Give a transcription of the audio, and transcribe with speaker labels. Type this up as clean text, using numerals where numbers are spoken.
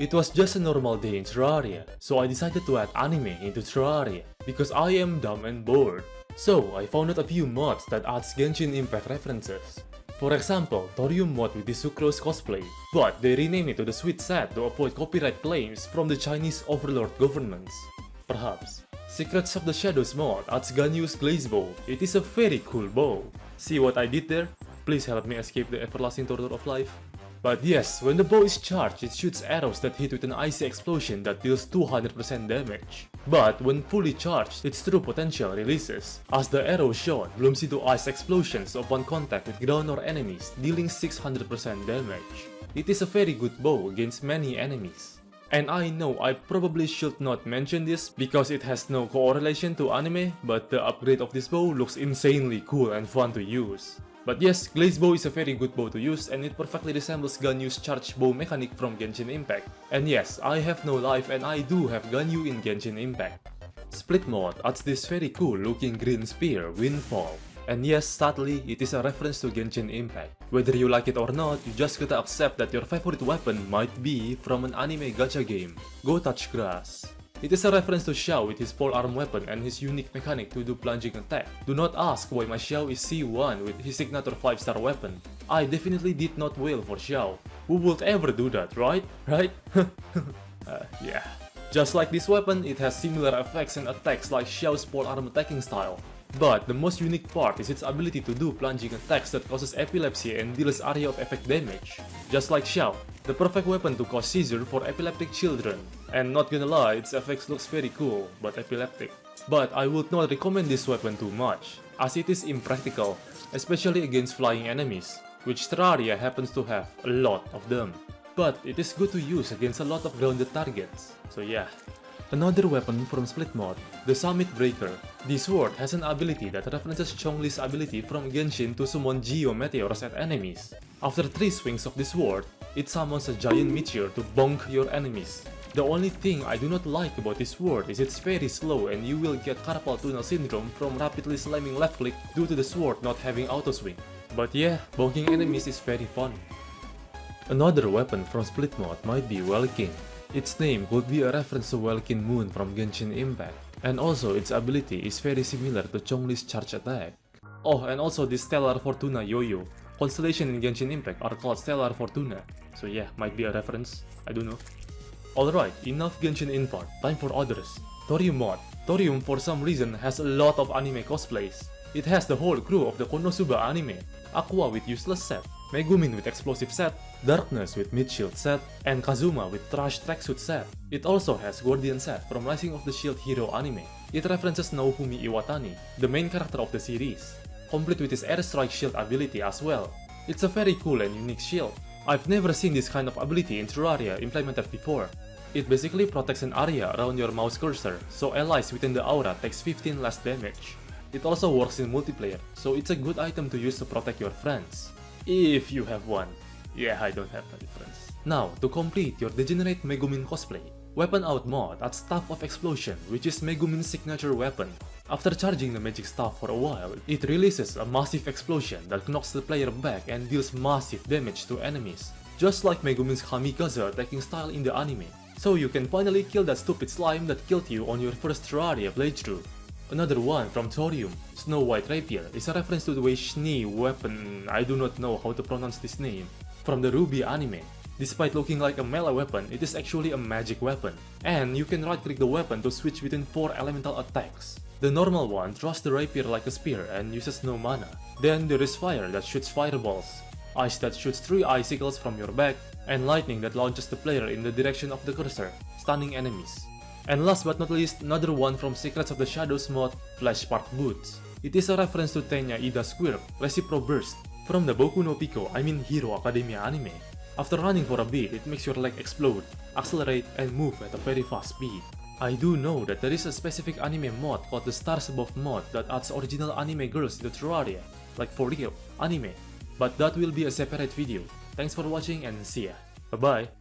Speaker 1: It was just a normal day in Terraria, so I decided to add anime into Terraria, because I am dumb and bored. So I found out a few mods that adds Genshin Impact references. For example, Thorium mod with the Sucrose cosplay, but they renamed it to the Sweet Set to avoid copyright claims from the Chinese overlord governments. Perhaps. Secrets of the Shadows mod adds Ganyu's Glaze bow. It is a very cool bow. See what I did there? Please help me escape the everlasting torture of life. But yes, when the bow is charged, it shoots arrows that hit with an icy explosion that deals 200% damage. But when fully charged, its true potential releases, as the arrow shot blooms into ice explosions upon contact with ground or enemies, dealing 600% damage. It is a very good bow against many enemies. And I know I probably should not mention this because it has no correlation to anime, but the upgrade of this bow looks insanely cool and fun to use. But yes, Glaze bow is a very good bow to use and it perfectly resembles Ganyu's charge bow mechanic from Genshin Impact. And yes, I have no life and I do have Ganyu in Genshin Impact. Split mod adds this very cool looking green spear, Windfall. And yes, sadly, it is a reference to Genshin Impact. Whether you like it or not, you just gotta accept that your favorite weapon might be from an anime gacha game. Go touch grass. It is a reference to Xiao with his polearm weapon and his unique mechanic to do plunging attack. Do not ask why my Xiao is C1 with his signature 5-star weapon. I definitely did not wail for Xiao. Who would ever do that, right? Right? Yeah. Just like this weapon, it has similar effects and attacks like Xiao's polearm attacking style. But the most unique part is its ability to do plunging attacks that causes epilepsy and deals area of effect damage. Just like Xiao, the perfect weapon to cause seizure for epileptic children. And not gonna lie, its effects looks very cool, but epileptic. But I would not recommend this weapon too much, as it is impractical, especially against flying enemies, which Terraria happens to have a lot of them. But it is good to use against a lot of grounded targets, so yeah. Another weapon from Split mod, the Summit Breaker. This sword has an ability that references Zhongli's ability from Genshin to summon Geo meteors at enemies. After 3 swings of this sword, it summons a giant meteor to bonk your enemies. The only thing I do not like about this sword is it's very slow and you will get carpal tunnel syndrome from rapidly slamming left click due to the sword not having auto swing. But yeah, bonking enemies is very fun. Another weapon from Split mod might be Welkin. Its name could be a reference to Welkin Moon from Genshin Impact, and also its ability is very similar to Zhongli's charge attack. Oh, and also this Stellar Fortuna Yo-Yo. Constellation in Genshin Impact are called Stellar Fortuna, so yeah, might be a reference, I don't know. Alright, enough Genshin Impact, time for others. Thorium mod. Thorium for some reason has a lot of anime cosplays. It has the whole crew of the Konosuba anime, Aqua with useless set, Megumin with explosive set, Darkness with mid-shield set, and Kazuma with trash tracksuit set. It also has Guardian set from Rising of the Shield Hero anime. It references Naofumi Iwatani, the main character of the series, complete with his airstrike shield ability as well. It's a very cool and unique shield. I've never seen this kind of ability in Terraria implemented before. It basically protects an area around your mouse cursor, so allies within the aura takes 15 less damage. It also works in multiplayer, so it's a good item to use to protect your friends. If you have one. Yeah, I don't have any friends. Now, to complete your degenerate Megumin cosplay, WeaponOut mod adds Staff of Explosion, which is Megumin's signature weapon. After charging the magic staff for a while, it releases a massive explosion that knocks the player back and deals massive damage to enemies, just like Megumin's Kamikaze attacking style in the anime. So you can finally kill that stupid slime that killed you on your first Terraria playthrough. Another one from Thorium, Snow White Rapier, is a reference to the way Schnee weapon, I do not know how to pronounce this name, from the RWBY anime. Despite looking like a melee weapon, it is actually a magic weapon, and you can right click the weapon to switch between 4 elemental attacks. The normal one thrusts the rapier like a spear and uses no mana. Then there is fire that shoots fireballs, ice that shoots 3 icicles from your back, and lightning that launches the player in the direction of the cursor, stunning enemies. And last but not least, another one from Secrets of the Shadows mod, Flashspark Boots. It is a reference to Tenya Iida Squirp, Recipro Burst, from the Boku no Pico, Hero Academia anime. After running for a bit, it makes your leg explode, accelerate, and move at a very fast speed. I do know that there is a specific anime mod called the Stars Above mod that adds original anime girls into Terraria, like for real, anime. But that will be a separate video. Thanks for watching and see ya. Bye bye.